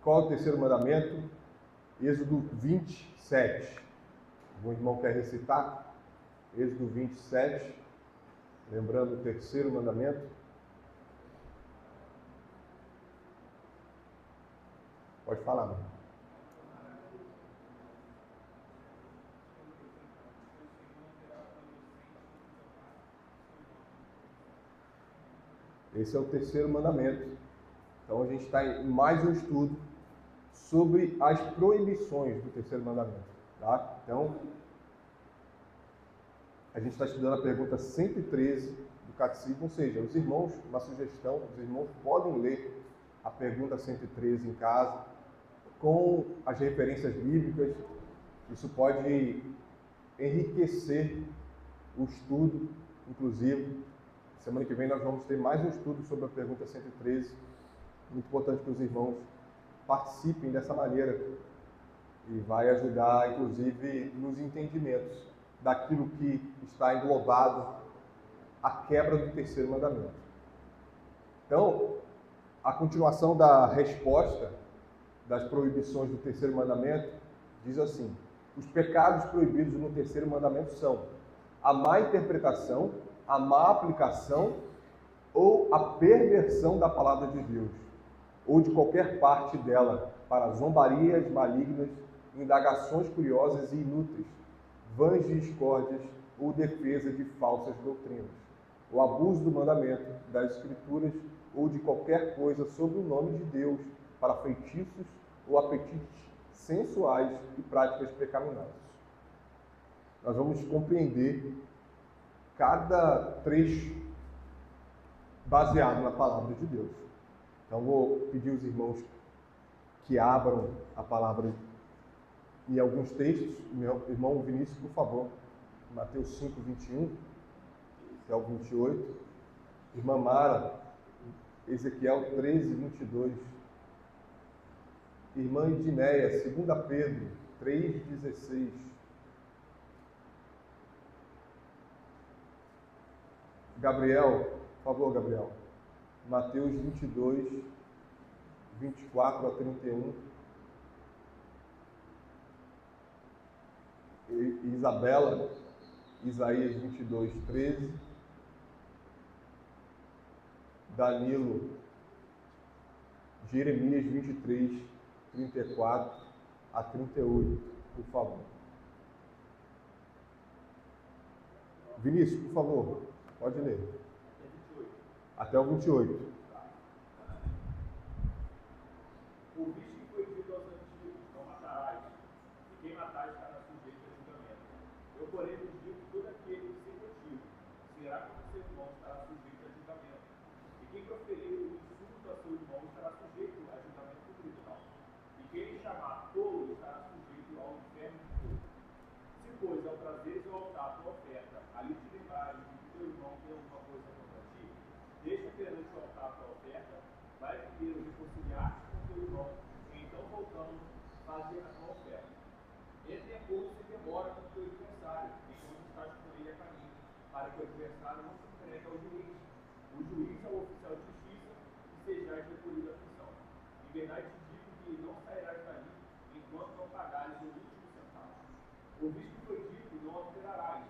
Qual é o terceiro mandamento? Êxodo 27. Algum irmão quer recitar? Êxodo 27, lembrando o terceiro mandamento. Pode falar, mano. Esse é o terceiro mandamento. Então a gente está em mais um estudo sobre as proibições do terceiro mandamento. Tá? Então, a gente está estudando a pergunta 113 do Catecismo, ou seja, os irmãos, uma sugestão, os irmãos podem ler a pergunta 113 em casa, com as referências bíblicas. Isso pode enriquecer o estudo, inclusive. Semana que vem nós vamos ter mais um estudo sobre a pergunta 113. Muito importante que os irmãos participem dessa maneira e vai ajudar, inclusive, nos entendimentos daquilo que está englobado a quebra do terceiro mandamento. Então, a continuação da resposta das proibições do terceiro mandamento diz assim: os pecados proibidos no terceiro mandamento são a má interpretação, a má aplicação ou a perversão da palavra de Deus, ou de qualquer parte dela, para zombarias malignas, indagações curiosas e inúteis, vãs discórdias ou defesa de falsas doutrinas, o abuso do mandamento, das escrituras ou de qualquer coisa sob o nome de Deus, para feitiços ou apetites sensuais e práticas pecaminosas. Nós vamos compreender cada trecho baseado na palavra de Deus. Então vou pedir aos irmãos que abram a palavra em alguns textos. Meu irmão Vinícius, por favor, Mateus 5, 21 até o 28. Irmã Mara, Ezequiel 13, 22. Irmã Idineia, 2 Pedro 3, 16. Gabriel, por favor, Gabriel. Mateus 22, 24 a 31. Isabela, Isaías 22, 13. Danilo, Jeremias 23, 34 a 38, por favor. Vinícius, por favor, pode ler. Até o 28. Ouviste que foi dito aos antigos: não matarás, e quem matar estará sujeito a julgamento. Eu, porém, vos digo que todo aquele que se contigo será como seu irmão estará sujeito a julgamento. E quem proferir o insulto a seu irmão estará sujeito a julgamento do tribunal. E quem lhe chamar tolo estará sujeito ao inferno de fogo. Se, pois, ao trazeres ao altar tua oferta, ali te lembrares de que teu irmão tem alguma coisa contra ti, deixa perante o altar tua oferta, vai primeiro reconciliar-te com teu irmão, e então voltando, fazer a tua oferta. Entre em acordo se demora com o teu adversário, enquanto estás com ele a caminho, para que o adversário não se entregue ao juiz. O juiz é o oficial de justiça, e sejais recolhido à prisão. Em verdade te digo que não sairás dali, enquanto não pagares o último centavo. Ouviste que foi dito: não adulterarás.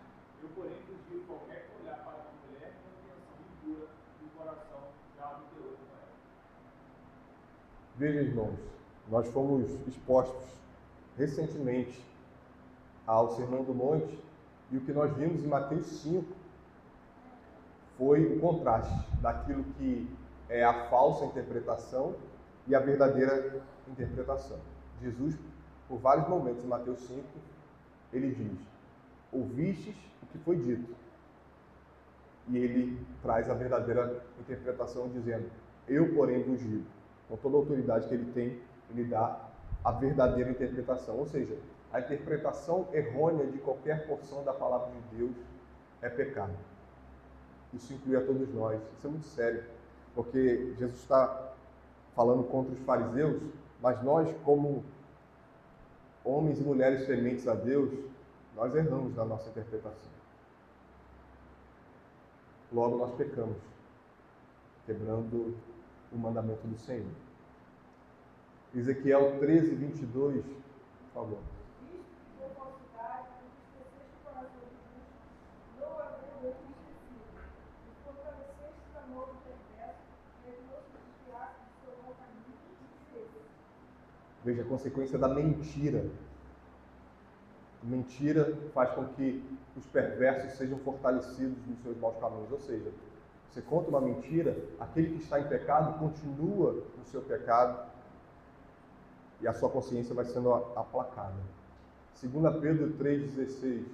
Eu, porém, vos digo: qualquer que olhar para uma mulher com intenção impura, do coração já adulterou com ela. Veja, irmãos, nós fomos expostos recentemente ao Sermão do Monte, e o que nós vimos em Mateus 5 foi o contraste daquilo que é a falsa interpretação e a verdadeira interpretação. Jesus, por vários momentos em Mateus 5, ele diz: ouvistes o que foi dito. E ele traz a verdadeira interpretação dizendo: eu, porém, vos digo. Com toda a autoridade que ele tem, ele dá a verdadeira interpretação. Ou seja, a interpretação errônea de qualquer porção da palavra de Deus é pecado. Isso inclui a todos nós. Isso é muito sério, porque Jesus está falando contra os fariseus, mas nós, como homens e mulheres tementes a Deus, nós erramos na nossa interpretação. Logo nós pecamos, quebrando o mandamento do Senhor. Ezequiel 13, 22, por favor. Veja a consequência da mentira. Mentira faz com que os perversos sejam fortalecidos nos seus maus caminhos. Ou seja, você conta uma mentira, aquele que está em pecado continua no seu pecado e a sua consciência vai sendo aplacada. 2 Pedro 3,16.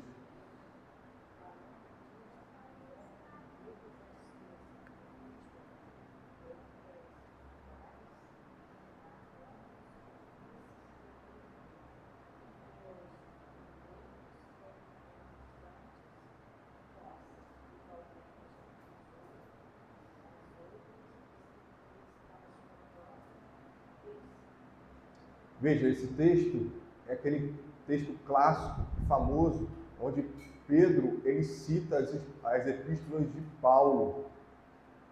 Veja, esse texto é aquele texto clássico, famoso, onde Pedro ele cita as epístolas de Paulo,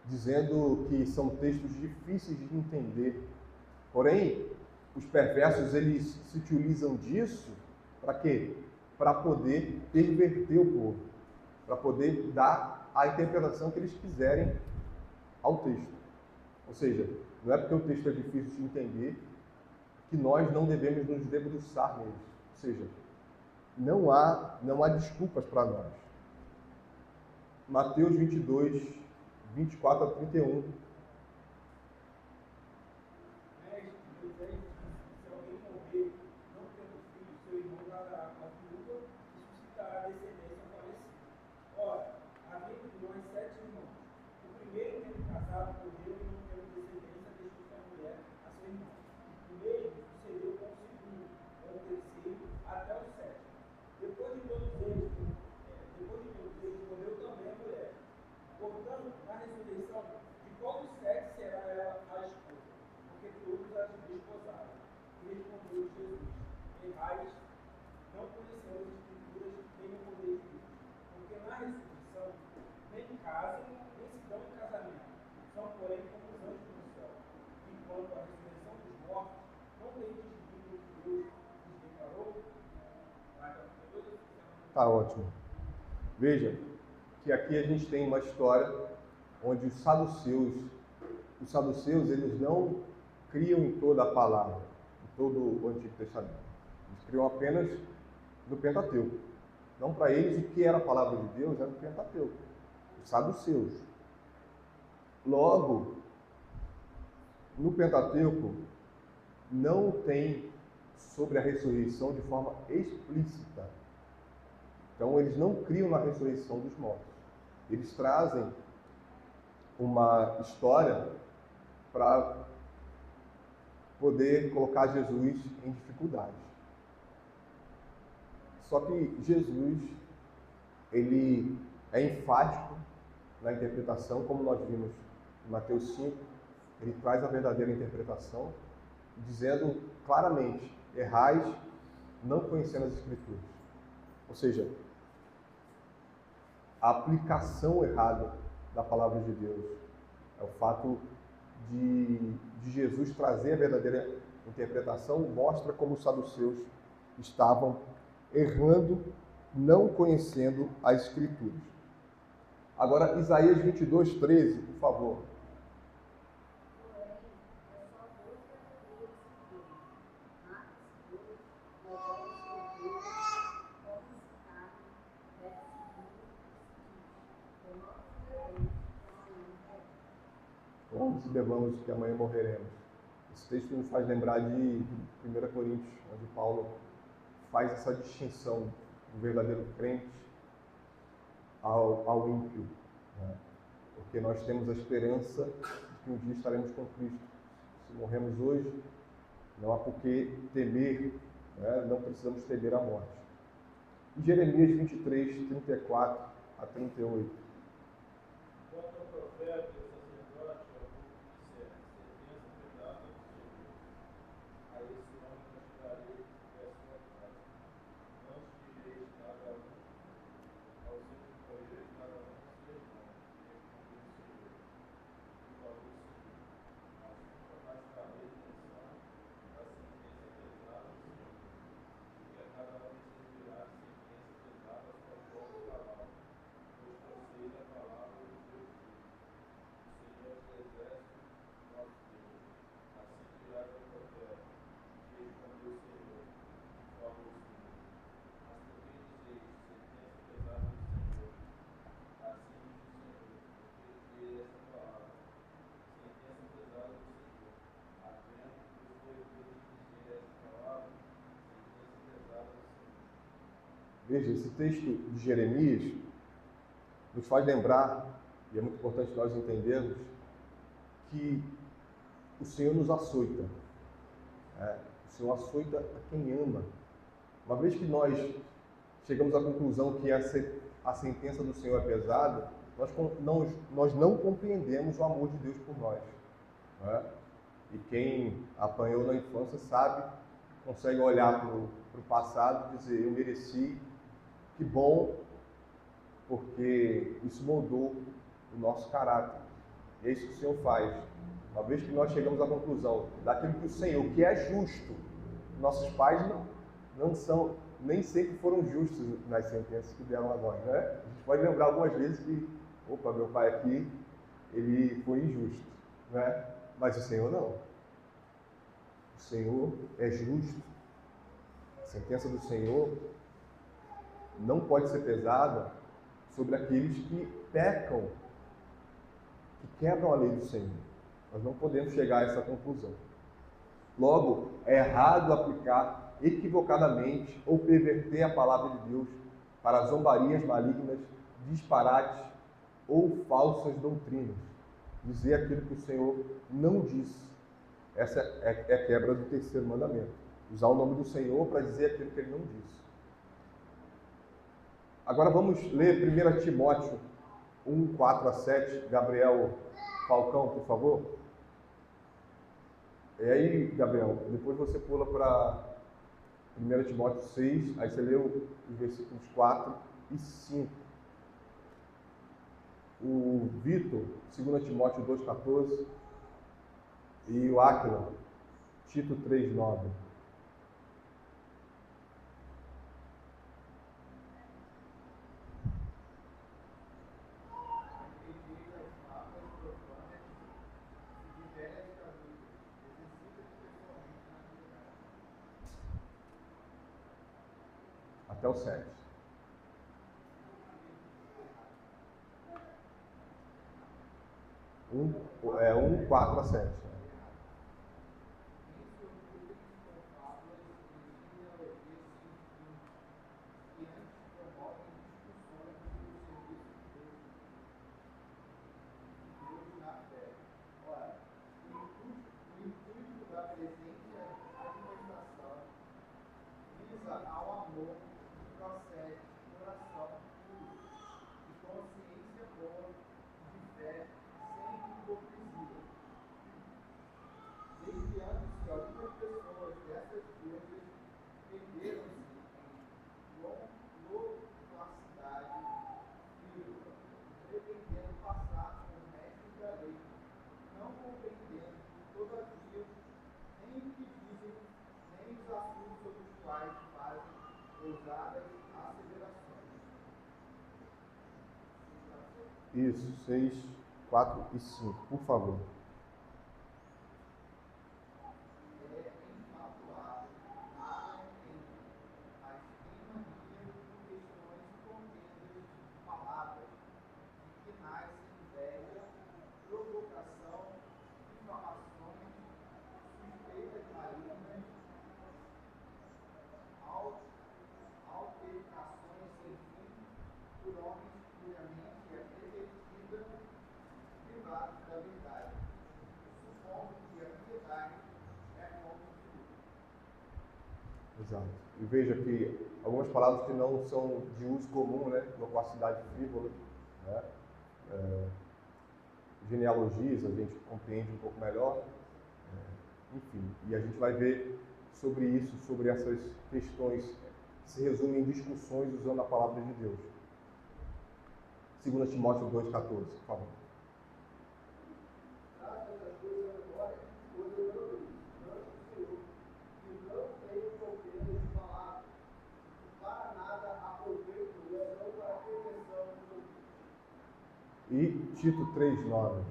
dizendo que são textos difíceis de entender. Porém, os perversos eles se utilizam disso para quê? Para poder perverter o povo, para poder dar a interpretação que eles quiserem ao texto. Ou seja, não é porque o texto é difícil de entender que nós não devemos nos debruçar neles. Ou seja, não há desculpas para nós. Mateus 22, 24 a 31. Tá ótimo. Veja que aqui a gente tem uma história onde os saduceus eles não criam em toda a palavra, em todo o Antigo Testamento. Eles criam apenas no Pentateuco. Não, para eles o que era a palavra de Deus era o Pentateuco. Os saduceus. Logo, no Pentateuco não tem sobre a ressurreição de forma explícita. Então, eles não criam na ressurreição dos mortos. Eles trazem uma história para poder colocar Jesus em dificuldades. Só que Jesus, ele é enfático na interpretação, como nós vimos em Mateus 5, ele traz a verdadeira interpretação, dizendo claramente, errais não conhecendo as Escrituras. Ou seja, a aplicação errada da palavra de Deus é o fato de Jesus trazer a verdadeira interpretação, mostra como os saduceus estavam errando, não conhecendo as Escrituras. Agora, Isaías 22, 13, por favor. Vamos e bebamos que amanhã morreremos. Esse texto nos faz lembrar de 1 Coríntios, onde Paulo faz essa distinção do verdadeiro crente ao ímpio, né? Porque nós temos a esperança de que um dia estaremos com Cristo. Se morremos hoje, não há por que temer, né? Não precisamos temer a morte. E Jeremias 23, 34 a 38. Quanto ao profeta, o sacerdote, disser, sentença pedada do Senhor. A esse homem castigarei a sua casa. Não se direis cada um ao seu companheiro, cada um ao seu irmão. Respondeu o Senhor. E falou o Senhor. Mas nunca mais darei atenção a Veja, esse texto de Jeremias nos faz lembrar, e é muito importante nós entendermos, que o Senhor nos açoita. O Senhor açoita a quem ama. Uma vez que nós chegamos à conclusão que a sentença do Senhor é pesada, nós não compreendemos o amor de Deus por nós. E quem apanhou na infância sabe, consegue olhar para o passado e dizer, eu mereci, que bom, porque isso moldou o nosso caráter. E é isso que o Senhor faz. Uma vez que nós chegamos à conclusão daquilo que o Senhor, que é justo, nossos pais não são, nem sempre foram justos nas sentenças que deram a nós, né? A gente pode lembrar algumas vezes que, meu pai aqui, ele foi injusto, né? Mas o Senhor não. O Senhor é justo. A sentença do Senhor não pode ser pesada sobre aqueles que pecam, que quebram a lei do Senhor. Nós não podemos chegar a essa conclusão. Logo, é errado aplicar equivocadamente ou perverter a palavra de Deus para zombarias malignas, disparates ou falsas doutrinas. Dizer aquilo que o Senhor não disse. Essa é a quebra do terceiro mandamento. Usar o nome do Senhor para dizer aquilo que Ele não disse. Agora vamos ler 1 Timóteo 1, 4 a 7. Gabriel Falcão, por favor. E aí, Gabriel, depois você pula para 1 Timóteo 6, aí você lê os versículos 4 e 5. O Vitor, 2 Timóteo 2,14. E o Áquila, Tito 3,9. Até o 7. Um, 4 a 7. Isso, 6, 4 e 5, por favor. Exato. E veja que algumas palavras que não são de uso comum, né? Loquacidade frívola, né? Genealogias, a gente compreende um pouco melhor. Enfim, e a gente vai ver sobre isso, sobre essas questões que se resumem em discussões usando a palavra de Deus. 2 Timóteo 2,14, por favor. E Tito 3,9.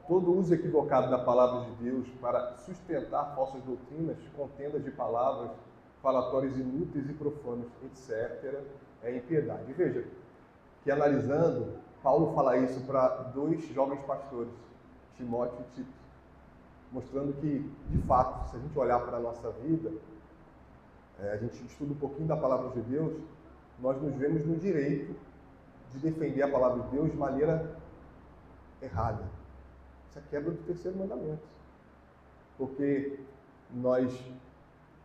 Todo uso equivocado da palavra de Deus para sustentar falsas doutrinas, contendas de palavras, falatórios inúteis e profanos, etc., é impiedade. E veja, que analisando, Paulo fala isso para 2 jovens pastores, Timóteo e Tito, mostrando que, de fato, se a gente olhar para a nossa vida, a gente estuda um pouquinho da palavra de Deus, nós nos vemos no direito de defender a palavra de Deus de maneira errada. Isso é quebra do 3º mandamento. Porque nós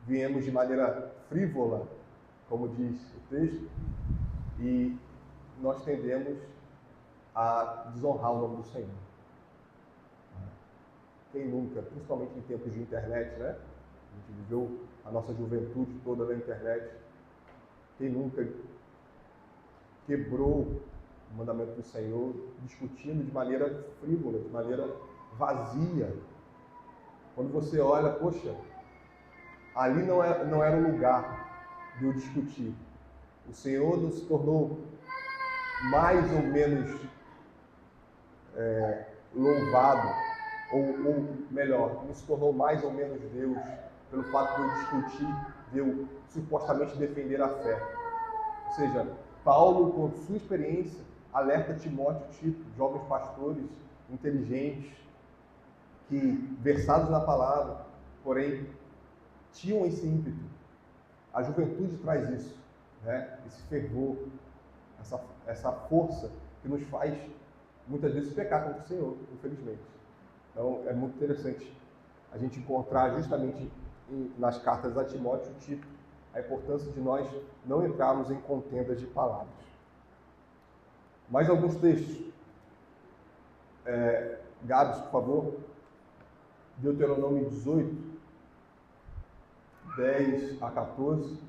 viemos de maneira frívola, como diz o texto, e nós tendemos a desonrar o nome do Senhor. Quem nunca, principalmente em tempos de internet, né? A gente viveu a nossa juventude toda na internet. Quem nunca quebrou o mandamento do Senhor, discutindo de maneira frívola, de maneira vazia? Quando você olha, poxa, ali não era o lugar de eu discutir. O Senhor não se tornou mais ou menos louvado, ou melhor, não se tornou mais ou menos Deus pelo fato de eu discutir, de eu supostamente defender a fé. Ou seja, Paulo, com sua experiência, alerta Timóteo e Tito, jovens pastores inteligentes, que versados na palavra, porém tinham esse ímpeto. A juventude traz isso, né? Esse fervor, essa força que nos faz muitas vezes pecar contra o Senhor, infelizmente. Então é muito interessante a gente encontrar justamente nas cartas a Timóteo e Tito a importância de nós não entrarmos em contendas de palavras. Mais alguns textos. Gabs, por favor. Deuteronômio 18, 10 a 14.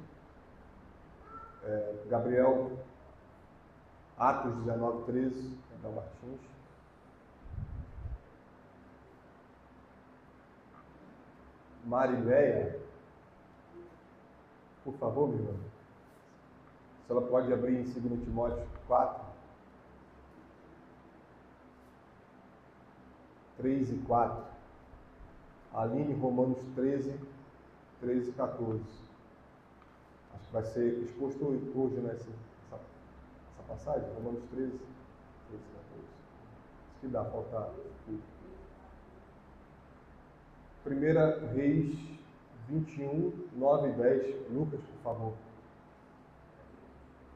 Gabriel, Atos 19, 13. Gabriel Martins. Marileia, por favor, minha irmã. Se ela pode abrir em 2 Timóteo 4, 3 e 4. Aline, Romanos 13, 13 e 14. Acho que vai ser exposto hoje, né, essa passagem, Romanos 13, 13 e 14. Isso que dá, faltar. 1 Reis 21, 9 e 10. Lucas, por favor.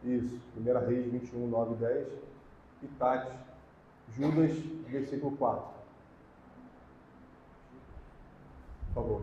Isso, 1 Reis 21, 9 e 10. E Tati, Judas, versículo 4. Por favor.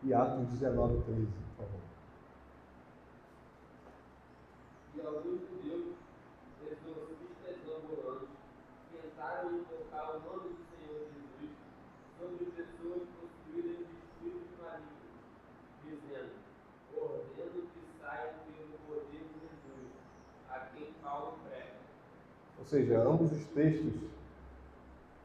E Atos 19, 13, por favor. E alguns judeus, exorcistas ambulantes, tentaram invocar o nome do Senhor Jesus sobre pessoas possuídas de espíritos malignos, dizendo: ordeno que saiam pelo poder de Jesus, a quem Paulo prega. Ou seja, ambos os textos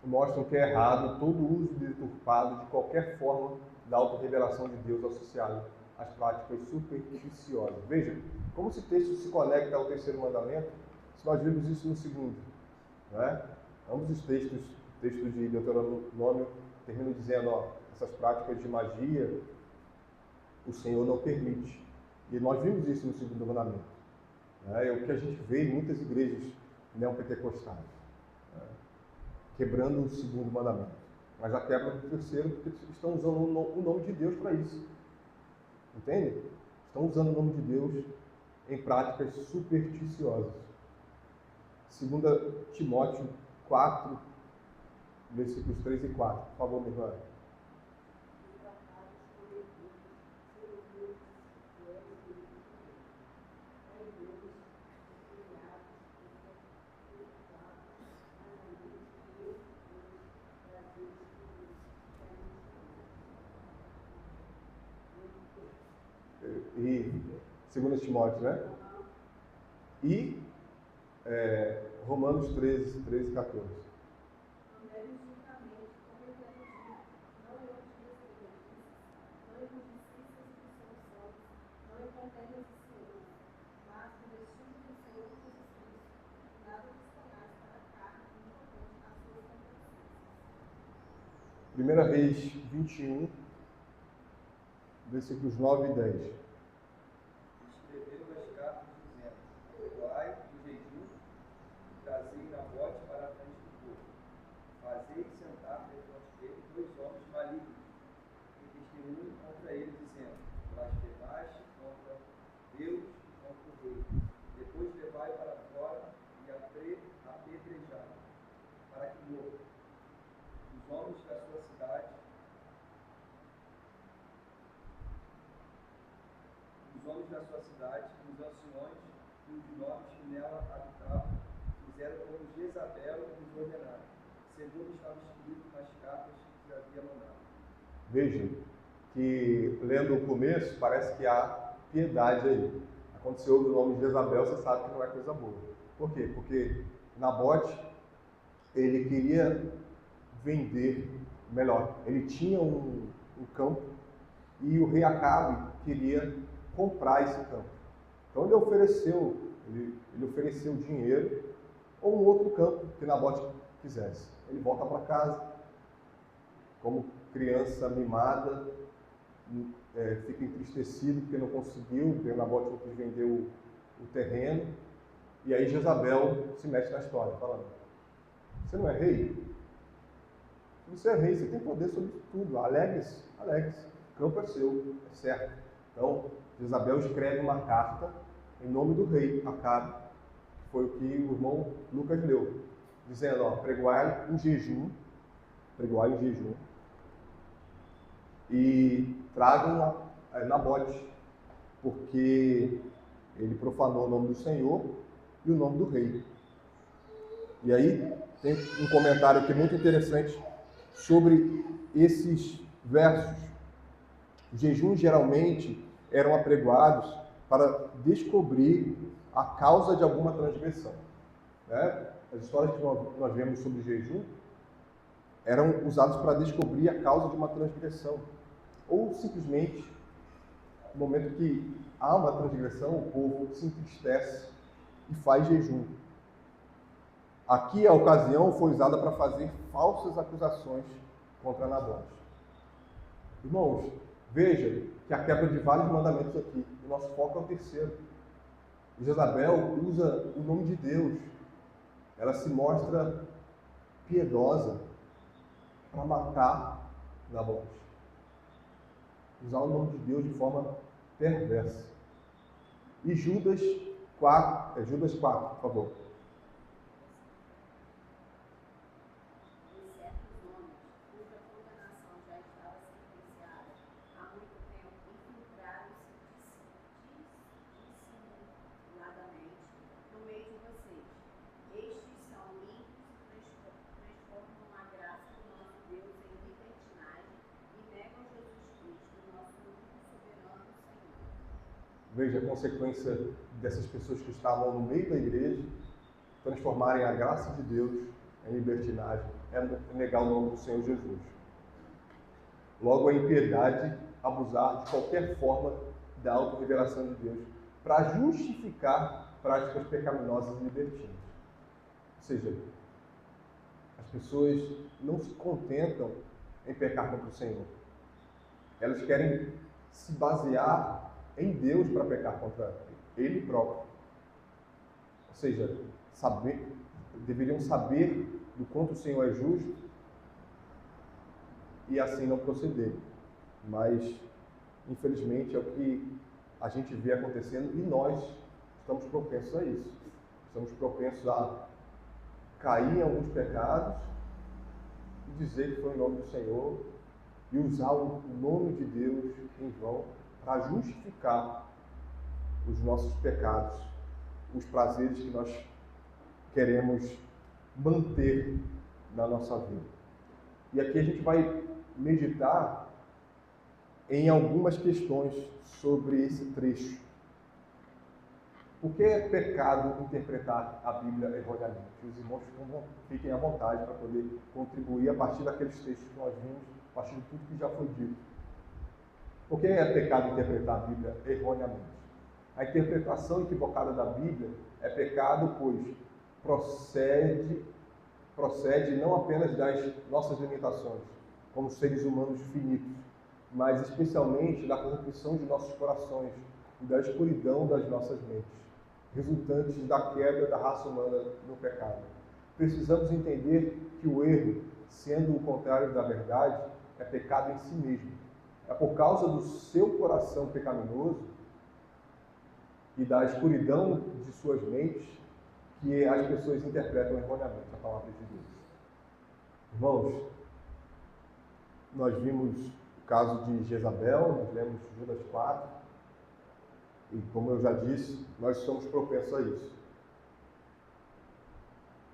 mostram que é errado todo o uso deturpado de qualquer forma da autorrevelação de Deus associado às práticas supersticiosas. Veja, como esse texto se conecta ao 3º mandamento, se nós vimos isso no 2º. Né? Ambos os textos, o texto de Deuteronômio termina dizendo, essas práticas de magia, o Senhor não permite. E nós vimos isso no 2º mandamento. Né? É o que a gente vê em muitas igrejas neopentecostais, né? Quebrando o 2º mandamento. Mas a quebra do 3º, porque estão usando o nome de Deus para isso. Entende? Estão usando o nome de Deus em práticas supersticiosas. 2 Timóteo 4, versículos 3 e 4. Por favor, minha irmã. 2 Timóteo, né? E Romanos 13, 13 e 14. Primeira Reis 21, versículos 9 e 10. Escreveu as cartas dizendo: perdoai o jejum e trazei Nabote para a frente do povo. Fazei sentar defronte dele 2 homens malignos, que testemunhem contra ele, dizendo: blasfemaste contra Deus e contra o rei. Depois levai para fora e apedrejai, para que morra. Os homens da sua cidade, os anciões e os nobres que nela habitavam, fizeram como Jezabel lhes ordenara, segundo estava escrito nas cartas que havia mandado. Vejam que, lendo o começo, parece que há piedade aí. Aconteceu o nome de Jezabel, você sabe que não é coisa boa. Por quê? Porque Nabote, ele queria vender, melhor, ele tinha um campo e o rei Acabe queria comprar esse campo. Então ele ofereceu dinheiro ou um outro campo que Nabote quisesse. Ele volta para casa, como criança mimada, fica entristecido porque não conseguiu, porque Nabote não quis vender o terreno. E aí Jezabel se mete na história, falando: você não é rei? Você é rei, você tem poder sobre tudo, alegre-se, o campo é seu, é certo. Então, Jezabel escreve uma carta em nome do rei Acabe, que foi o que o irmão Lucas leu, dizendo: pregoai em jejum, e tragam Nabote, porque ele profanou o nome do Senhor e o nome do rei. E aí tem um comentário aqui muito interessante sobre esses versos. Os jejuns geralmente eram apregoados para descobrir a causa de alguma transgressão, né? As histórias que nós vemos sobre jejum eram usadas para descobrir a causa de uma transgressão, ou simplesmente no momento que há uma transgressão, o povo se entristece e faz jejum. Aqui a ocasião foi usada para fazer falsas acusações contra Nabote. Irmãos, veja que a quebra de vários mandamentos aqui. O nosso foco é o terceiro. Jezabel usa o nome de Deus. Ela se mostra piedosa para matar Nabote. Usar o nome de Deus de forma perversa. E Judas 4, por favor. Veja a consequência dessas pessoas que estavam no meio da igreja transformarem a graça de Deus em libertinagem, é negar o nome do Senhor Jesus. Logo, a impiedade, abusar de qualquer forma da autorrevelação de Deus para justificar práticas pecaminosas e libertinas. Ou seja, as pessoas não se contentam em pecar contra o Senhor. Elas querem se basear em Deus para pecar contra Ele próprio. Ou seja, deveriam saber do quanto o Senhor é justo e assim não proceder. Mas, infelizmente, é o que a gente vê acontecendo e nós estamos propensos a isso. Estamos propensos a cair em alguns pecados e dizer que foi em nome do Senhor e usar o nome de Deus em vão para justificar os nossos pecados, os prazeres que nós queremos manter na nossa vida. E aqui a gente vai meditar em algumas questões sobre esse trecho. Por que é pecado interpretar a Bíblia erroneamente? Os irmãos fiquem à vontade para poder contribuir a partir daqueles textos que nós vimos, a partir de tudo que já foi dito. Por que é pecado interpretar a Bíblia erroneamente? A interpretação equivocada da Bíblia é pecado, pois procede não apenas das nossas limitações, como seres humanos finitos, mas especialmente da corrupção de nossos corações e da escuridão das nossas mentes, resultantes da queda da raça humana no pecado. Precisamos entender que o erro, sendo o contrário da verdade, é pecado em si mesmo. É por causa do seu coração pecaminoso e da escuridão de suas mentes que as pessoas interpretam erroneamente a palavra de Deus. Irmãos, nós vimos o caso de Jezabel, nós lemos Judas 4, e como eu já disse, nós somos propensos a isso.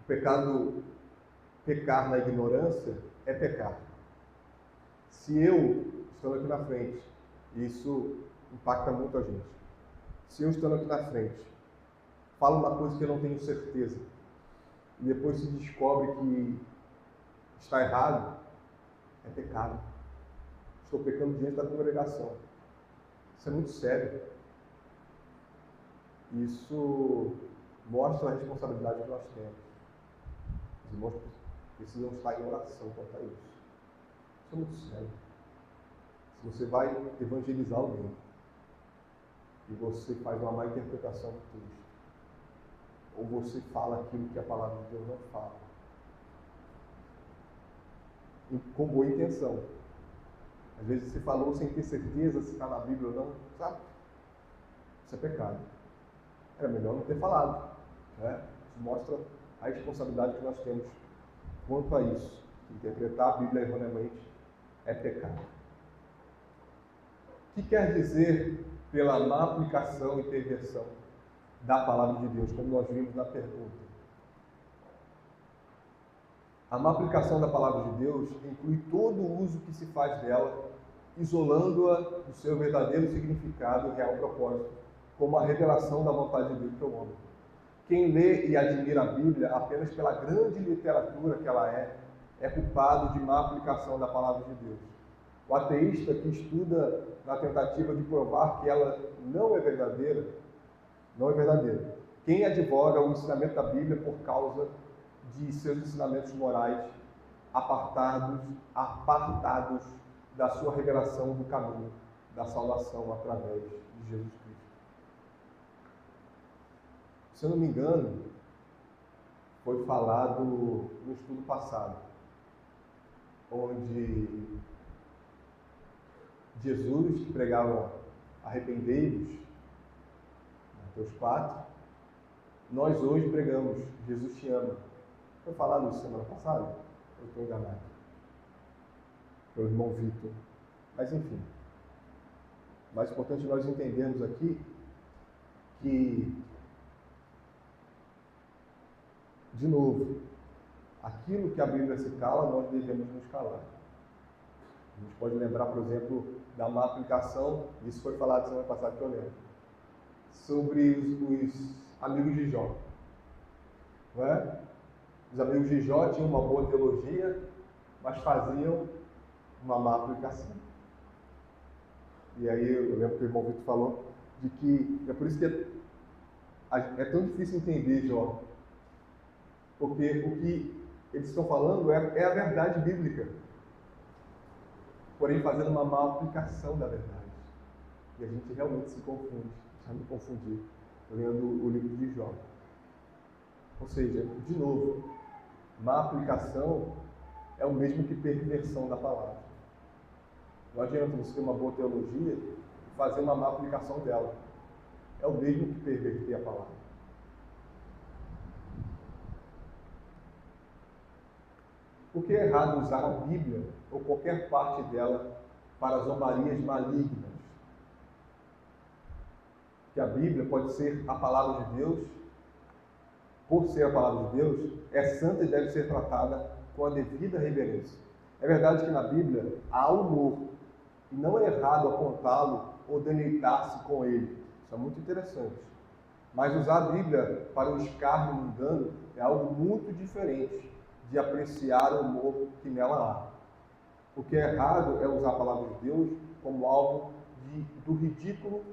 O pecado, pecar na ignorância, é pecar. Se eu, estando aqui na frente, isso impacta muito a gente, se eu estando aqui na frente, falo uma coisa que eu não tenho certeza, e depois se descobre que está errado, é pecado. Estou pecando diante da congregação. Isso é muito sério. Isso mostra a responsabilidade que nós temos. Os irmãos precisam estar em oração quanto a isso. Isso é muito sério. Se você vai evangelizar alguém e você faz uma má interpretação do texto, ou você fala aquilo que a palavra de Deus não fala, com boa intenção. Às vezes você falou sem ter certeza se está na Bíblia ou não, sabe? Isso é pecado. Era melhor não ter falado, né? Isso mostra a responsabilidade que nós temos quanto a isso. Interpretar a Bíblia erroneamente é pecado. O que quer dizer pela má aplicação e perversão da palavra de Deus, como nós vimos na pergunta? A má aplicação da palavra de Deus inclui todo o uso que se faz dela, isolando-a do seu verdadeiro significado e real propósito, como a revelação da vontade de Deus para o homem. Quem lê e admira a Bíblia apenas pela grande literatura que ela é culpado de má aplicação da palavra de Deus. O ateísta que estuda na tentativa de provar que ela não é verdadeira. Quem advoga o ensinamento da Bíblia por causa de seus ensinamentos morais apartados da sua revelação do caminho da salvação através de Jesus Cristo. Se eu não me engano, foi falado no estudo passado, onde Jesus, que pregava arrependei-vos, Mateus 4, nós hoje pregamos Jesus te ama. Foi falado isso semana passada? Eu estou enganado. Pelo irmão Vitor. Mas enfim. Mais importante nós entendermos aqui que, de novo, aquilo que a Bíblia se cala, nós devemos nos calar. A gente pode lembrar, por exemplo, da má aplicação, isso foi falado semana passada que eu lembro, sobre os amigos de Jó. Não é? Os amigos de Jó tinham uma boa teologia, mas faziam uma má aplicação. E aí eu lembro que o irmão Vitor falou de que é por isso que é tão difícil entender Jó. Porque o que eles estão falando é a verdade bíblica, porém fazendo uma má aplicação da verdade. E a gente realmente se confunde, já me confundir, lendo o livro de Jó. Ou seja, de novo, má aplicação é o mesmo que perversão da palavra. Não adianta você ter uma boa teologia e fazer uma má aplicação dela. É o mesmo que perverter a palavra. Por que é errado usar a Bíblia ou qualquer parte dela para zombarias malignas? Que a Bíblia pode ser a palavra de Deus, por ser a palavra de Deus, é santa e deve ser tratada com a devida reverência. É verdade que na Bíblia há humor, E não é errado apontá-lo ou deleitar-se com ele. Isso é muito interessante. Mas usar a Bíblia para o escárnio mundano é algo muito diferente de apreciar o humor que nela há. O que é errado é usar a palavra de Deus como alvo do ridículo,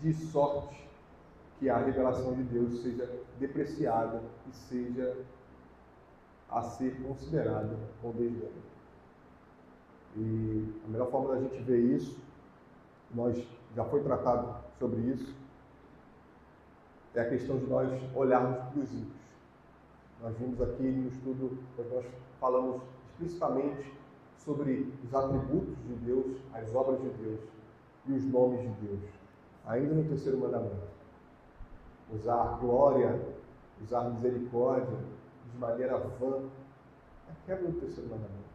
de sorte que a revelação de Deus seja depreciada e seja a ser considerada com desdém. E a melhor forma da gente ver isso, nós já foi tratado sobre isso, é a questão de nós olharmos para os ímpios. Nós vimos aqui no estudo, nós falamos explicitamente sobre os atributos de Deus, as obras de Deus e os nomes de Deus. Ainda no terceiro mandamento. Usar glória, usar misericórdia de maneira vã, é quebra do terceiro mandamento.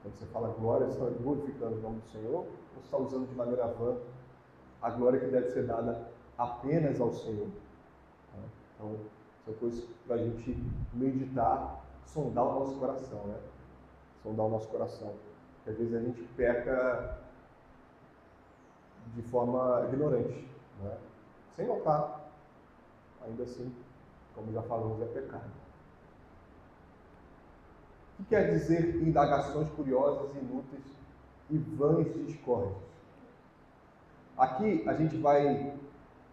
Quando você fala glória, você está glorificando o nome do Senhor, ou você está usando de maneira vã a glória que deve ser dada apenas ao Senhor? Então, são coisas para a gente meditar, sondar o nosso coração, né? Sondar o nosso coração. Porque às vezes a gente peca de forma ignorante, né? Sem notar. Ainda assim, como já falamos, é pecado. O que quer dizer indagações curiosas, inúteis e vãs discórdias? Aqui a gente vai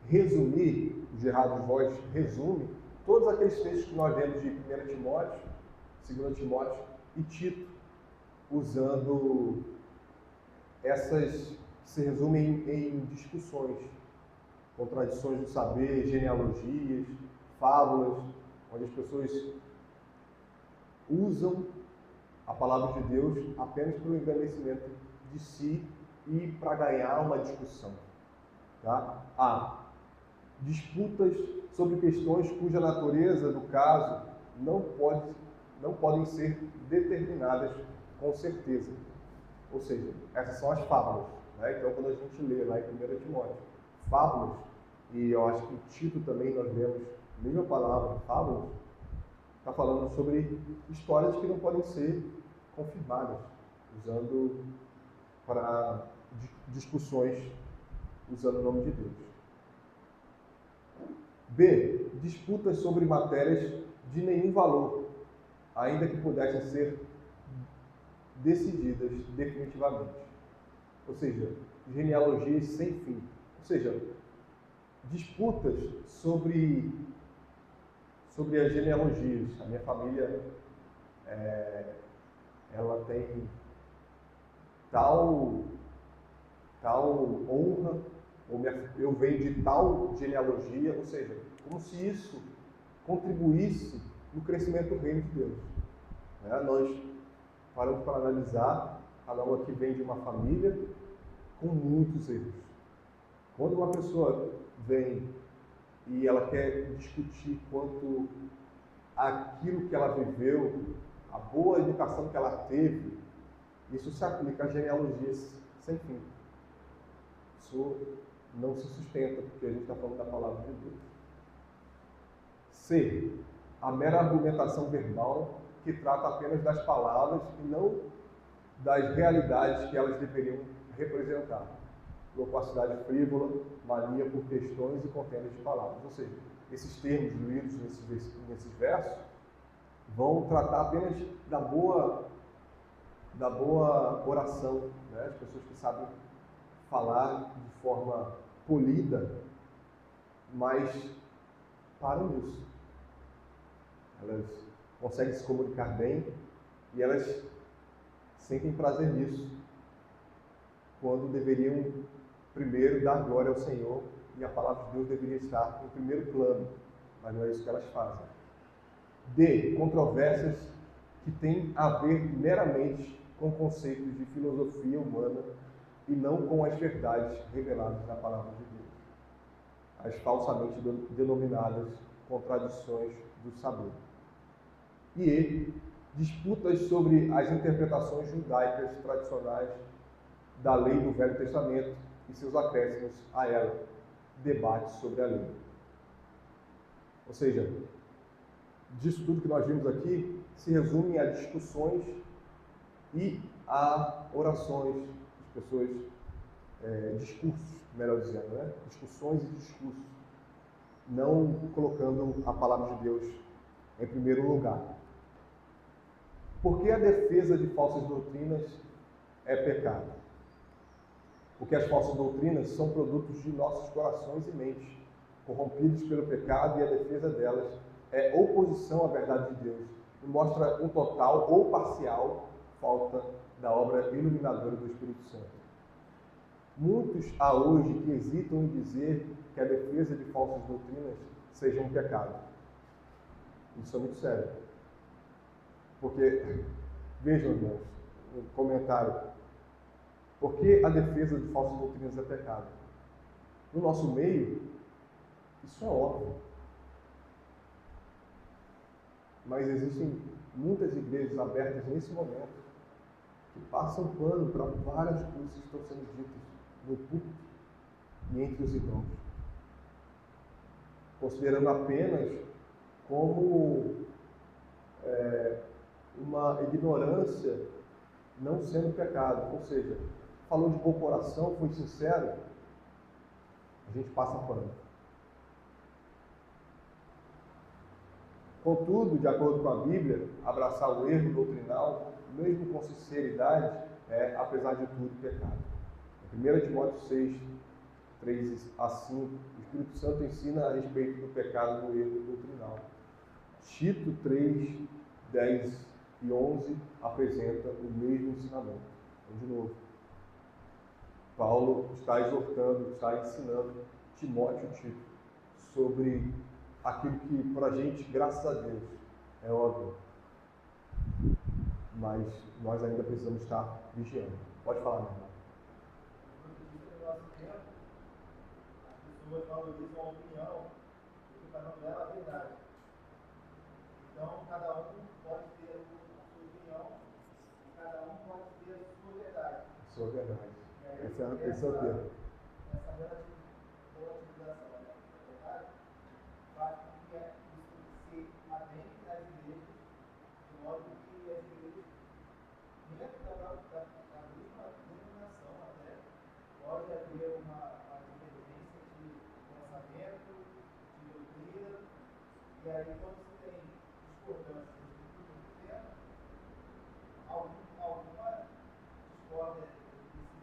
resumir, o Gerardo Voz resume, todos aqueles textos que nós lemos de 1 Timóteo, 2 Timóteo e Tito, usando essas que se resumem em discussões, contradições do saber, genealogias, fábulas, onde as pessoas usam a palavra de Deus apenas para o engrandecimento de si e para ganhar uma discussão. Tá? Há disputas sobre questões cuja natureza do caso não podem ser determinadas com certeza. Ou seja, essas são as fábulas. Né? Então, quando a gente lê lá em 1 Timóteo, fábulas, e eu acho que em Tito também nós lemos a mesma palavra, fábulas, está falando sobre histórias que não podem ser confirmadas, usando para discussões, usando o nome de Deus. B. Disputas sobre matérias de nenhum valor, ainda que pudessem ser decididas definitivamente. Ou seja, genealogias sem fim. Ou seja, disputas sobre as genealogias. A minha família, ela tem tal honra, ou eu venho de tal genealogia, ou seja, como se isso contribuísse no crescimento do reino de Deus. Nós paramos para analisar, cada um aqui vem de uma família com muitos erros. Quando uma pessoa vem e ela quer discutir quanto aquilo que ela viveu, a boa educação que ela teve, isso se aplica a genealogias sem fim. Isso não se sustenta, porque a gente está falando da palavra de Deus. C. A mera argumentação verbal que trata apenas das palavras e não das realidades que elas deveriam representar. Loquacidade frívola, mania por questões e contendas de palavras. Ou seja, esses termos lidos nesses versos vão tratar apenas da boa oração, né? As pessoas que sabem falar de forma polida, mas param nisso. Elas conseguem se comunicar bem e elas sentem prazer nisso, quando deveriam primeiro dar glória ao Senhor e a palavra de Deus deveria estar em primeiro plano, mas não é isso que elas fazem. D. Controvérsias que têm a ver meramente com conceitos de filosofia humana e não com as verdades reveladas na palavra de Deus. As falsamente denominadas contradições do saber. E disputas sobre as interpretações judaicas tradicionais da lei do Velho Testamento e seus acréscimos a ela. Debates sobre a lei. Ou seja, disso tudo que nós vimos aqui se resume a discussões E há orações, as pessoas, discursos, melhor dizendo, né? Discussões e discursos, não colocando a palavra de Deus em primeiro lugar. Por que a defesa de falsas doutrinas é pecado? Porque as falsas doutrinas são produtos de nossos corações e mentes, corrompidos pelo pecado, e a defesa delas é oposição à verdade de Deus, e mostra um total ou parcial falta da obra iluminadora do Espírito Santo. Muitos há hoje que hesitam em dizer que a defesa de falsas doutrinas seja um pecado. Isso é muito sério. Porque, vejam, irmãos, um comentário. Por que a defesa de falsas doutrinas é pecado? No nosso meio, isso é óbvio. Mas existem muitas igrejas abertas nesse momento que passam pano para várias coisas que estão sendo ditas no púlpito e entre os irmãos, considerando apenas como uma ignorância não sendo pecado. Ou seja, falou de bom coração, foi sincero, a gente passa pano. Contudo, de acordo com a Bíblia, abraçar o erro doutrinal, mesmo com sinceridade, é, apesar de tudo, pecado. Em 1 Timóteo 6, 3 a 5, o Espírito Santo ensina a respeito do pecado do erro doutrinal. Tito 3, 10 e 11 apresenta o mesmo ensinamento. Então, de novo, Paulo está exortando, está ensinando Timóteo e Tito sobre aquilo que, para a gente, graças a Deus, é óbvio. Mas nós ainda precisamos estar vigiando. Pode falar, meu irmão. As pessoas valorizam a opinião do que para não dela a verdade. Então, cada um pode ter a sua opinião e cada um pode ter a sua verdade. Sua verdade. Aí, Esse é o termo. Essa relativização da verdade faz com que isso se adentre nas igrejas, de modo que as igrejas, dentro da mesma denominação até, pode haver uma divergência de pensamento, de doutrina, e aí quando você tem discordância do tema, alguma discórdia desse sentido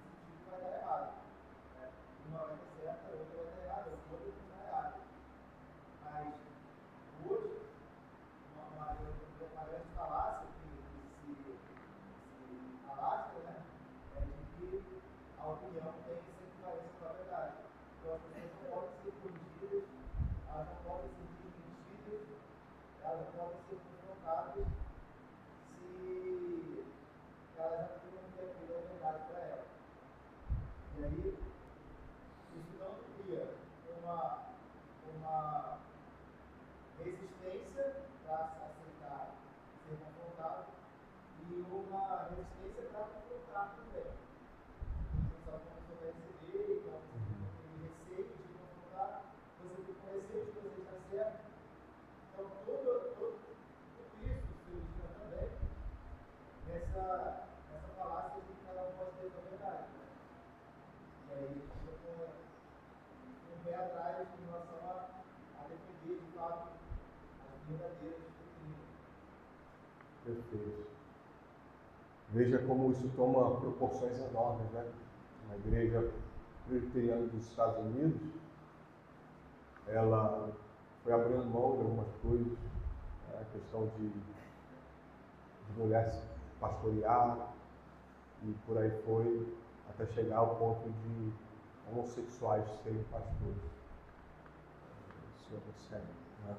vai dar errado. Né? Uma vai ter certa, a outra vai dar errado, a outra vai dar errado. Mas hoje, uma grande falácia que se alastra, né, é de que a opinião tem sempre parece com a verdade. Então as pessoas não podem ser corrigidas, elas não podem ser desmentidas, elas não podem ser confrontadas se elas afirmam que aquilo é verdade para elas. E aí, isso não cria uma resistência para aceitar ser confrontado e uma resistência para confrontar também. Então, quando você vai receber, quando você tem receio de confrontar, você fica com receio de que você está certo. Então, tudo isso se origina também nessa falácia de que ela pode ter a verdade. E aí a gente fica com o pé atrás em relação a defender de fato as verdadeiras doutrinas. Perfeito. Veja como isso toma proporções enormes, né? Na igreja presbiteriana dos Estados Unidos, ela foi abrindo mão de algumas coisas, né? A questão de mulheres pastorear e por aí foi, até chegar ao ponto de homossexuais serem pastores. Isso é muito sério, né?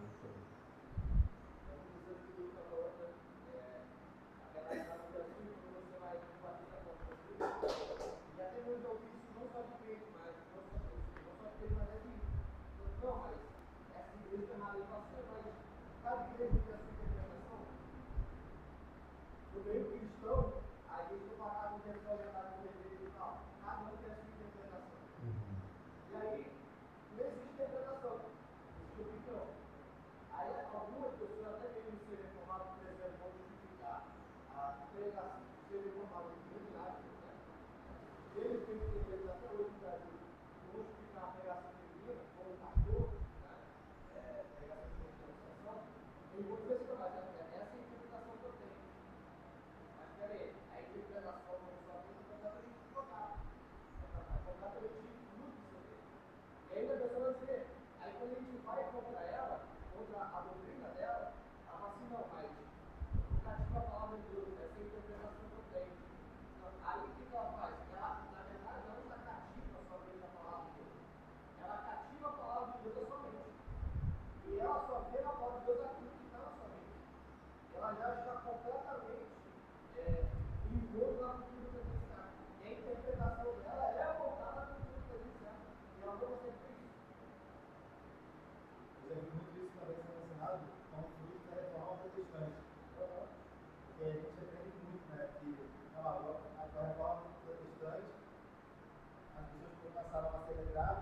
No meio cristão, a gente não parar com pessoas que estão com e tal. Cada um tem a sua interpretação. E aí, não existe interpretação, existe opinião. Aí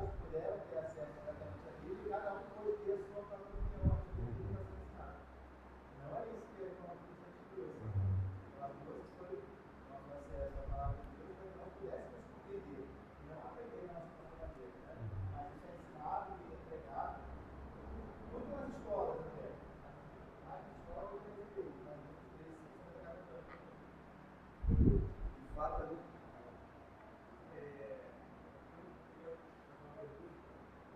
todos puderam ter acesso diretamente à Bíblia e cada um pode ter a sua própria opinião a respeito do que está sendo ensinado. Não é isso que é uma coisa que trouxe. As coisas foi nosso acesso à palavra de Deus para que nós pudéssemos compreender e não aprender na nossa própria maneira. Né? Mas isso é ensinado e é pregado muito nas escolas até. Mais nas escolas do que nas igrejas, mas muitos desses são pregados também. De fato, ali,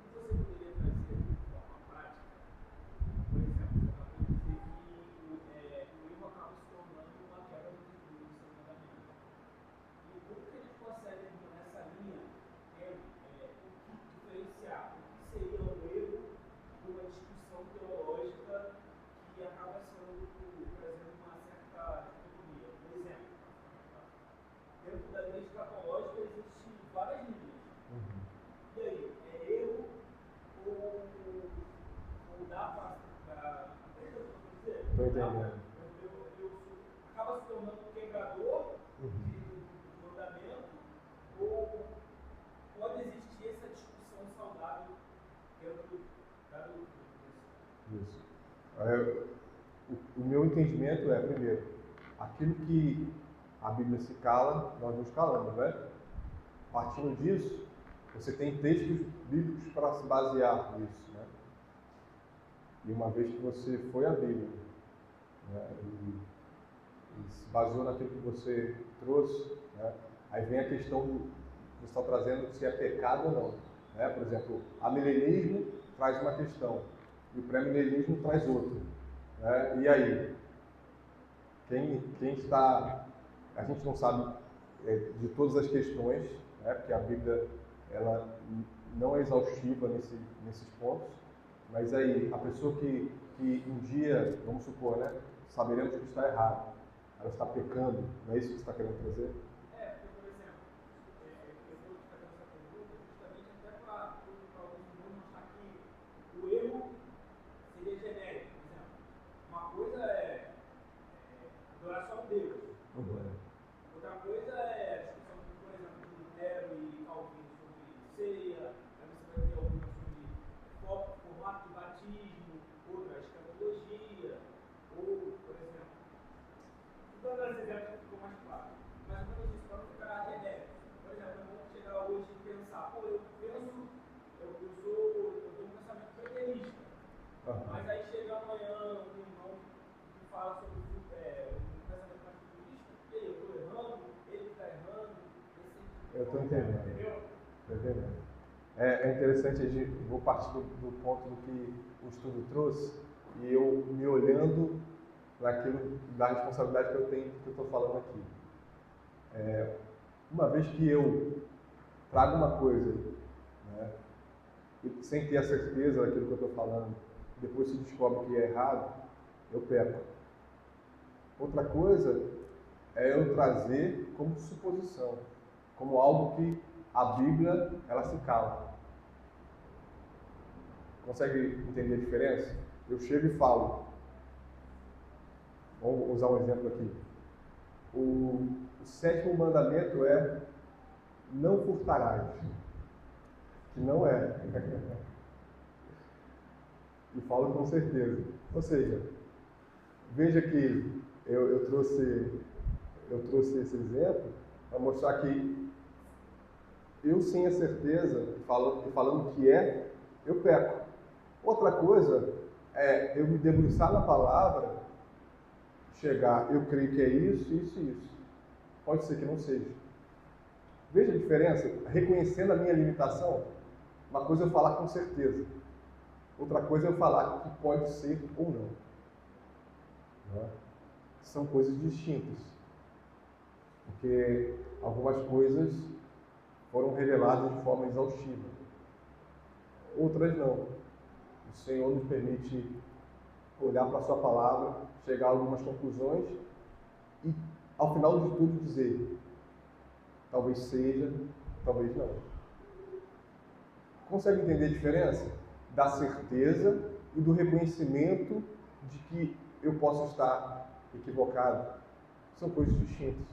Você poderia trazer de forma prática, por exemplo, você acabou de dizer que o erro acaba se tornando uma quebra do seu mandamento. E como que a gente consegue, então, nessa linha, diferenciar o que seria um erro de uma discussão teológica que acaba sendo, trazendo uma certa dicotomia? Por exemplo, dentro da linha escatológica existem várias linhas. E aí, é erro ou dá para. Entendeu o que eu estou dizendo? Estou entendendo. Acaba se tornando um quebrador de mandamento, ou pode existir essa discussão saudável dentro da doutrina? Isso. O meu entendimento é, primeiro, aquilo que a Bíblia se cala, nós nos calamos, né? Partindo disso, você tem textos bíblicos para se basear nisso, né? E uma vez que você foi à Bíblia, né, e se baseou naquilo que você trouxe, né, aí vem a questão do que você está trazendo, se é pecado ou não. Né? Por exemplo, o milenismo traz uma questão e o pré-milenismo traz outra. Né? E aí? Quem está... A gente não sabe de todas as questões, né, porque a Bíblia ela não é exaustiva nesses pontos, mas aí a pessoa que um dia, vamos supor, né, saberemos que está errado, ela está pecando, não é isso que você está querendo trazer? Porque, por exemplo, eu estou te fazendo essa pergunta justamente até para alguns irmãos mostrar que o erro seria genérico. Por exemplo, uma coisa é adoração a Deus. Outra coisa é a discussão, por exemplo, de Lutero e Calvino sobre ceia, aí você vai ter alguma sobre formato de batismo, outra escatologia, ou, por exemplo, dando esse exemplo que ficou mais claro, mas ou menos isso para não ficar genérico. Por exemplo, eu vou chegar hoje e pensar, eu tenho um pensamento preterista, mas aí chega amanhã um irmão que fala sobre um pensamento mais futurista, e aí eu estou errando, ele está errando, Eu estou entendendo. Entendeu? Estou entendendo. É interessante, vou partir do ponto do que o estudo trouxe, e eu me olhando naquilo, da responsabilidade que eu tenho, que eu estou falando aqui. Uma vez que eu trago uma coisa, né, e sem ter a certeza daquilo que eu estou falando, depois se descobre que é errado, eu peco. Outra coisa é eu trazer como suposição, como algo que a Bíblia ela se cala. Consegue entender a diferença? Eu chego e falo. Vamos usar um exemplo aqui. O 7º mandamento é não furtarás. Que não é. E falo com certeza. Ou seja, veja que eu trouxe esse exemplo para mostrar que eu, sem a certeza, falando que eu peco. Outra coisa é eu me debruçar na palavra, chegar, eu creio que é isso, isso e isso. Pode ser que não seja. Veja a diferença, reconhecendo a minha limitação. Uma coisa é eu falar com certeza, outra coisa é eu falar que pode ser ou não. Não é? São coisas distintas, porque algumas coisas foram reveladas de forma exaustiva, outras não. O Senhor nos permite olhar para a sua palavra, chegar a algumas conclusões e, ao final de tudo, dizer: talvez seja, talvez não. Consegue entender a diferença? Da certeza e do reconhecimento de que eu posso estar equivocado. São coisas distintas.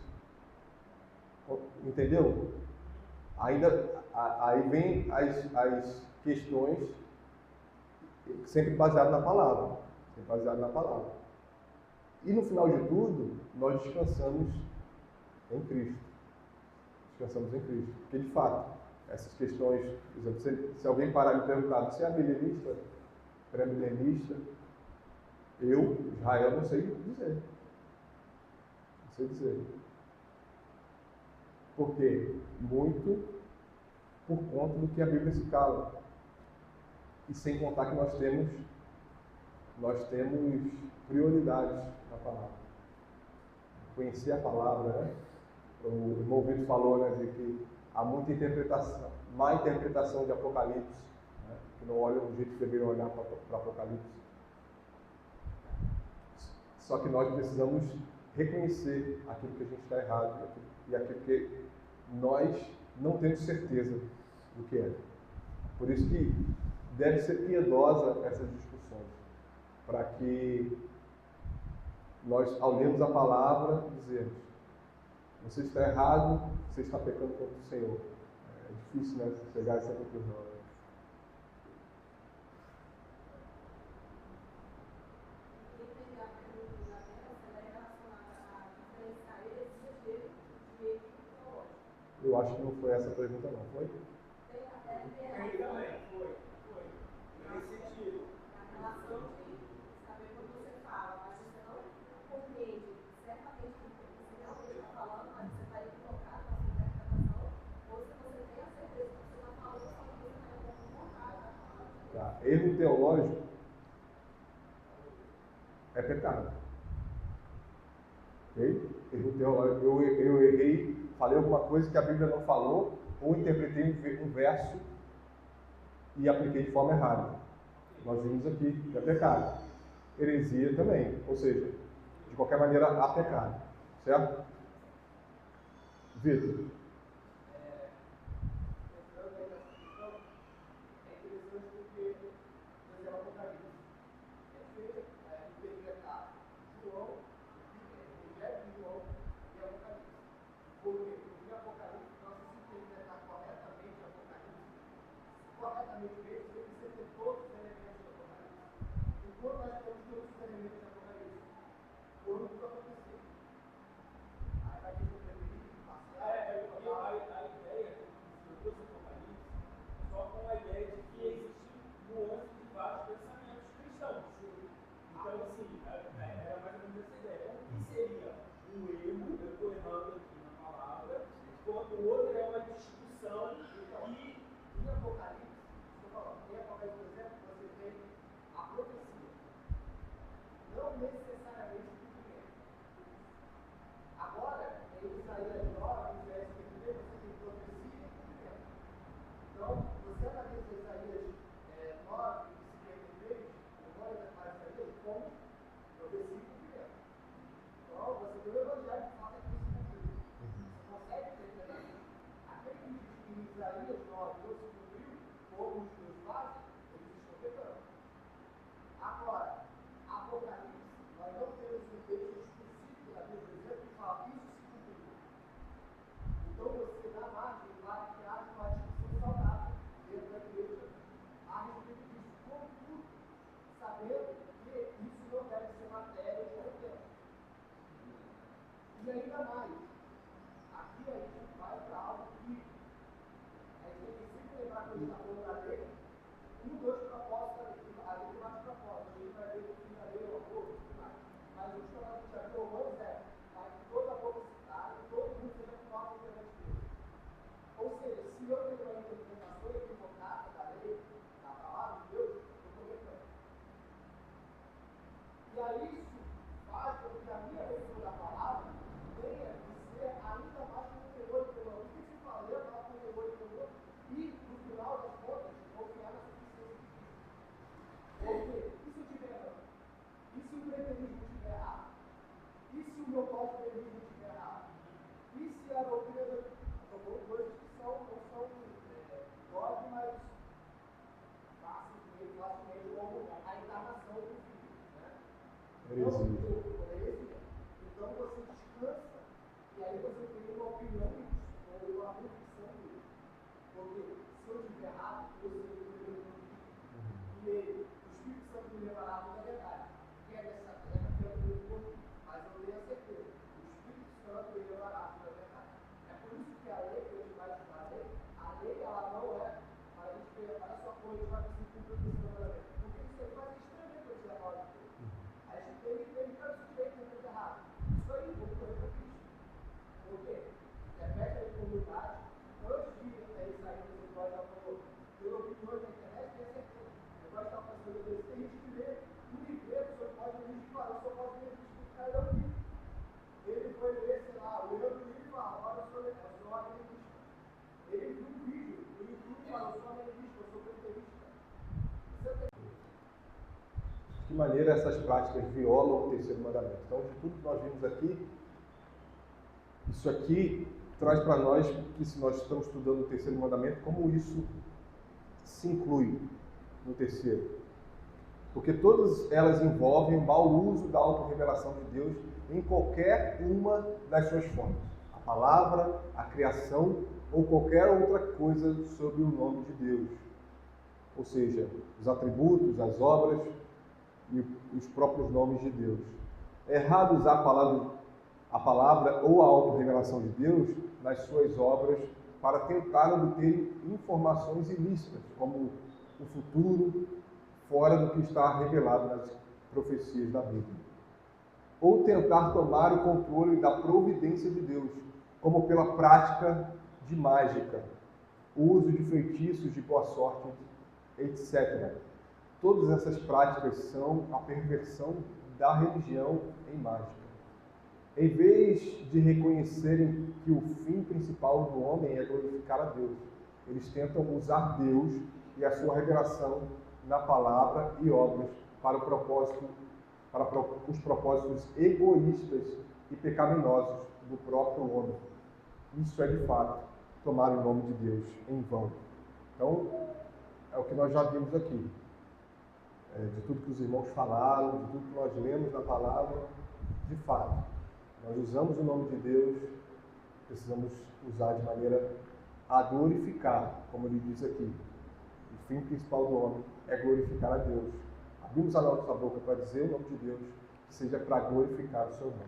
Entendeu? Ainda Aí vem as questões sempre baseadas na palavra. Sempre baseado na palavra. E no final de tudo, nós descansamos em Cristo. Descansamos em Cristo. Porque, de fato, essas questões, por exemplo, se alguém parar e me perguntar, você é milenista, pré-milenista? Eu, Israel, não sei dizer. Não sei dizer. Por quê? Muito por conta do que a Bíblia se cala. E sem contar que nós temos prioridades na palavra. Conhecer a palavra, né? O irmão Vitor falou, né, de que há muita interpretação, má interpretação de Apocalipse, né, que não olham do jeito que deveriam olhar para Apocalipse. Só que nós precisamos reconhecer aquilo que a gente está errado e aquilo que nós não temos certeza do que é. Por isso que deve ser piedosa essas discussões, para que nós, ao lermos a palavra, dizemos: você está errado, você está pecando contra o Senhor. É difícil, né, chegar a essa conclusão. Né? Eu acho que não foi essa a pergunta, não. Foi? Aí também, foi. Nesse sentido. A relação de saber quando você fala, mas você não compreende certamente o que você realmente está falando, mas você está equivocado na sua interpretação, ou se você tem a certeza que você está falando, só que você está equivocado. Tá. Erro teológico é pecado. Ok? Erro teológico. Eu errei, falei alguma coisa que a Bíblia não falou, ou interpretei um verso e apliquei de forma errada. Nós vimos aqui que é pecado. Heresia também, ou seja, de qualquer maneira há pecado. Certo? Vitor. Corretamente mesmo, você precisa ter todos os elementos do Apocalipse. Enquanto nós temos todos os elementos do Apocalipse, por um que acontecer. Aí vai ter que preferir, A ideia do Apocalipse só com a ideia de que existe nuances de vários pensamentos cristãos. Então, assim, era mais ou menos essa ideia. O que seria um erro, eu estou errando aqui na palavra, enquanto o outro é uma discussão que. em Apocalipse, em Apocalipse, por exemplo, você tem a profecia. Não necessariamente o cumprimento. Agora, em Isaías 9, verso 1, você tem profecia e cumprimento. Então, você analisa Isaías 9, 53, memória das partes de Isaías, como profecia e cumprimento. Então, você tem o evangelho que fala que isso se cumpriu. Você consegue entender isso? Aquele que diz que em Isaías 9 não se cumpriu, como os judeus fazem, eles estão pecando. Agora, Apocalipse, nós não temos um texto específico da Bíblia, por exemplo, que fala isso se cumpriu. Então você dá margem para que haja uma discussão saudável dentro da igreja a respeito disso. Contudo, sabendo que isso não deve ser matéria de tempo. E ainda mais, aqui a gente vai para algo que a gente tem que sempre lembrar quando a gente está falando da lei, dois propósitos da lei. A lei tem mais propósitos, a gente vai ver o fim da lei, o amor, tudo mais. Mas o que a gente já viu, Romanos para que toda a boca se cale, todo mundo seja culpado perante Deus. Ou seja, se eu tenho uma interpretação equivocada da lei, da palavra de Deus, eu estou pecando. E aí isso faz com que a minha leitura da palavra tenha que ser ainda mais com temor e temor. O que se fala? Eu falo com temor e temor e, no final das contas, confiar na suficiência de Cristo. Porque, e se eu estiver errando? E se o preterismo estiver errado? E se o meu pós-preterismo estiver errado? E se a doutrina são coisas que não são dogmas facilmente como a encarnação do Filho, né? Então você descansa e aí você tem uma opinião ou uma convicção disso. Porque você entendeu? E ele, o Espírito Santo me levará a toda a verdade. Que é dessa terra que eu tenho um pouquinho, mas eu tenho a certeza. O Espírito Santo me levará a toda a verdade. É por isso que a lei que a gente vai estudar, a lei ela não é para a gente ver, para a sua coisa, para se cumprir o mandamento. Porque isso aí vai ser extremamente para tirar a palavra de Deus. A gente tem que ter cada sujeito de coisa errada. Isso aí, vou correr para Cristo. Por quê? Repete a comunidade. Antes de sair desse episódio, ela falou, eu ouvi hoje na internet e acertou. Eu gosto de estar fazendo isso. Tem gente que lê no livro, o senhor pode ler e fala, o senhor pode ler e cara eu vi. Ele foi ler, sei lá, o eu do livro e fala, agora eu sou analista. Ele viu um vídeo no YouTube e fala, eu sou analista, eu sou preterista. De que maneira essas práticas violam o terceiro mandamento? Então, de tudo que nós vimos aqui, isso aqui traz para nós que, se nós estamos estudando o terceiro mandamento, como isso se inclui no terceiro. Porque todas elas envolvem o mau uso da autorrevelação de Deus em qualquer uma das suas formas. A palavra, a criação ou qualquer outra coisa sobre o nome de Deus. Ou seja, os atributos, as obras e os próprios nomes de Deus. É errado usar a palavra ou a autorrevelação de Deus nas suas obras para tentar obter informações ilícitas, como o futuro, fora do que está revelado nas profecias da Bíblia. Ou tentar tomar o controle da providência de Deus, como pela prática de mágica, o uso de feitiços de boa sorte, etc. Todas essas práticas são a perversão da religião em mágica. Em vez de reconhecerem que o fim principal do homem é glorificar a Deus, eles tentam usar Deus e a sua revelação na palavra e obras para os propósitos egoístas e pecaminosos do próprio homem. Isso é, de fato, tomar o nome de Deus em vão. Então, é o que nós já vimos aqui. De tudo que os irmãos falaram, de tudo que nós lemos na palavra, de fato, nós usamos o nome de Deus, precisamos usar de maneira a glorificar, como ele diz aqui. O fim principal do homem é glorificar a Deus. Abrimos a nossa boca para dizer o nome de Deus, que seja para glorificar o seu nome.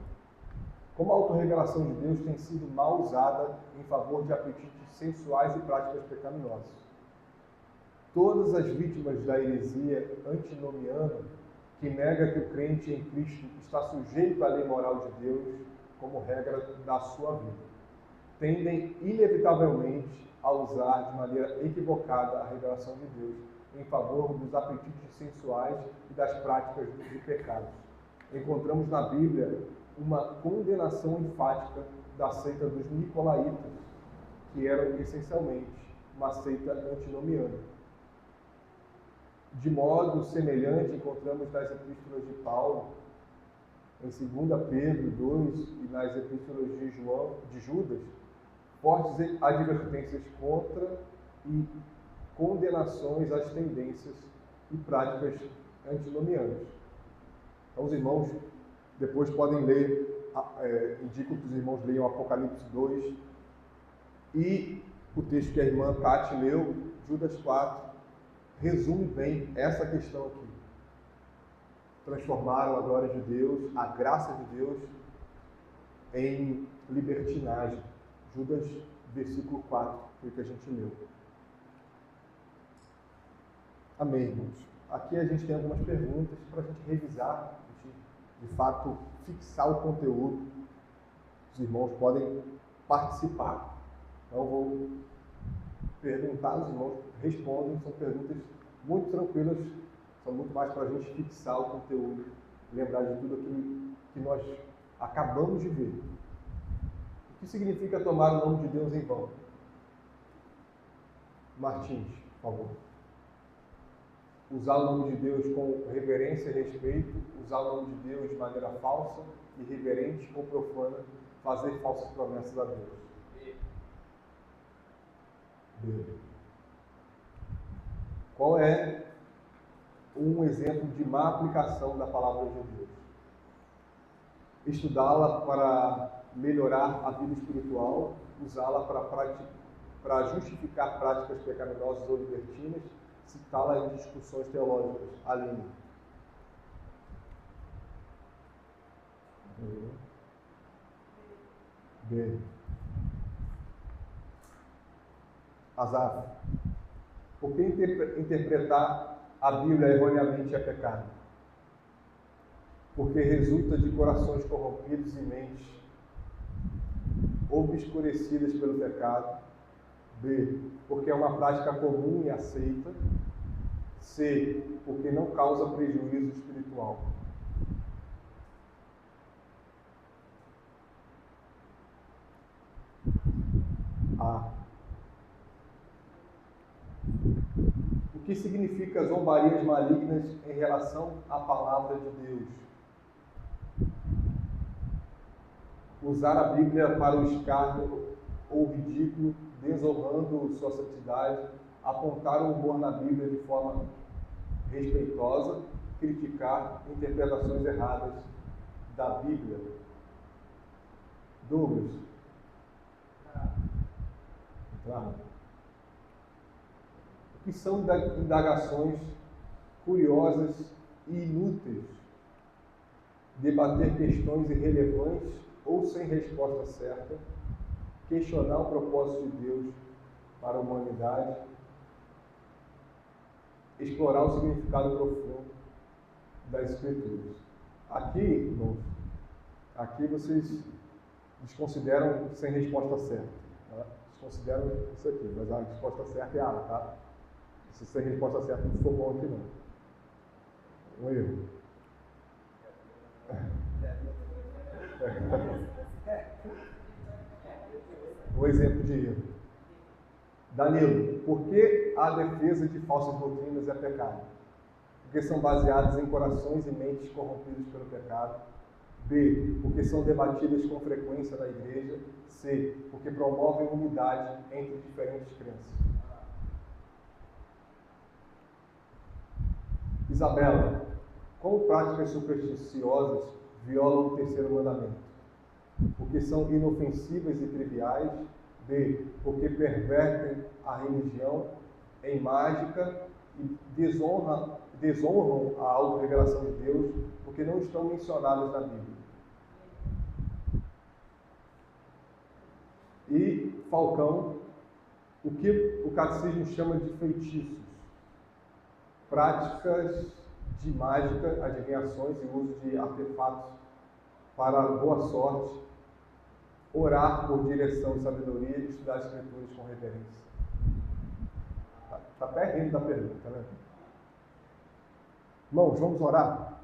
Como a autorrevelação de Deus tem sido mal usada em favor de apetites sensuais e práticas pecaminosas. Todas as vítimas da heresia antinomiana, que nega que o crente em Cristo está sujeito à lei moral de Deus como regra da sua vida, tendem inevitavelmente a usar de maneira equivocada a revelação de Deus em favor dos apetites sensuais e das práticas de pecados. Encontramos na Bíblia uma condenação enfática da seita dos nicolaítas, que eram essencialmente uma seita antinomiana. De modo semelhante, encontramos nas epístolas de Paulo, em 2 Pedro 2 e nas epístolas de Judas, fortes advertências contra e condenações às tendências e práticas antinomianas. Então, os irmãos depois podem ler, indico que os irmãos leiam Apocalipse 2 e o texto que a irmã Tati leu, Judas 4, resume bem essa questão aqui. Transformaram a glória de Deus, a graça de Deus, em libertinagem. Judas, versículo 4, foi o que a gente leu. Amém, irmãos. Aqui a gente tem algumas perguntas para a gente revisar, de fato, fixar o conteúdo. Os irmãos podem participar. Então, eu vou perguntar, os irmãos respondem, são perguntas muito tranquilas, são muito mais para a gente fixar o conteúdo, lembrar de tudo aquilo que nós acabamos de ver. O que significa tomar o nome de Deus em vão? Martins, por favor. Usar o nome de Deus com reverência e respeito, usar o nome de Deus de maneira falsa, irreverente ou profana, fazer falsas promessas a Deus. Bíblia. Qual é um exemplo de má aplicação da palavra de Deus? Estudá-la para melhorar a vida espiritual, usá-la para para justificar práticas pecaminosas ou libertinas, citá-la em discussões teológicas. Aline. B. Asaf. Por que interpretar a Bíblia erroneamente é pecado? Porque resulta de corações corrompidos e mentes obscurecidas pelo pecado. B. Porque é uma prática comum e aceita. C. Porque não causa prejuízo espiritual. A. O que significa zombarias malignas em relação à palavra de Deus? Usar a Bíblia para o escárnio ou ridículo, desonrando sua santidade, apontar o humor na Bíblia de forma respeitosa, criticar interpretações erradas da Bíblia. Douglas. Claro. O que são indagações curiosas e inúteis? Debater questões irrelevantes ou sem resposta certa, questionar o propósito de Deus para a humanidade, explorar o significado profundo das Escrituras. Aqui, irmãos, aqui vocês desconsideram sem resposta certa. Tá? Desconsideram isso aqui, mas a resposta certa é A, tá? Se sem resposta certa não for bom aqui não. Um erro. Um exemplo de erro. Danilo, por que a defesa de falsas doutrinas é pecado? Porque são baseadas em corações e mentes corrompidos pelo pecado. B, porque são debatidas com frequência na igreja. C, porque promovem unidade entre diferentes crenças. Isabela, como práticas supersticiosas violam o terceiro mandamento? Porque são inofensivas e triviais. B, porque pervertem a religião em mágica e desonram a autorrevelação de Deus, porque não estão mencionadas na Bíblia. E Falcão, o que o catecismo chama de feitiços, práticas de mágica, adivinhações e uso de artefatos para boa sorte, orar por direção e sabedoria e estudar as Escrituras com reverência. Está até rindo da pergunta, né? Irmãos, vamos orar?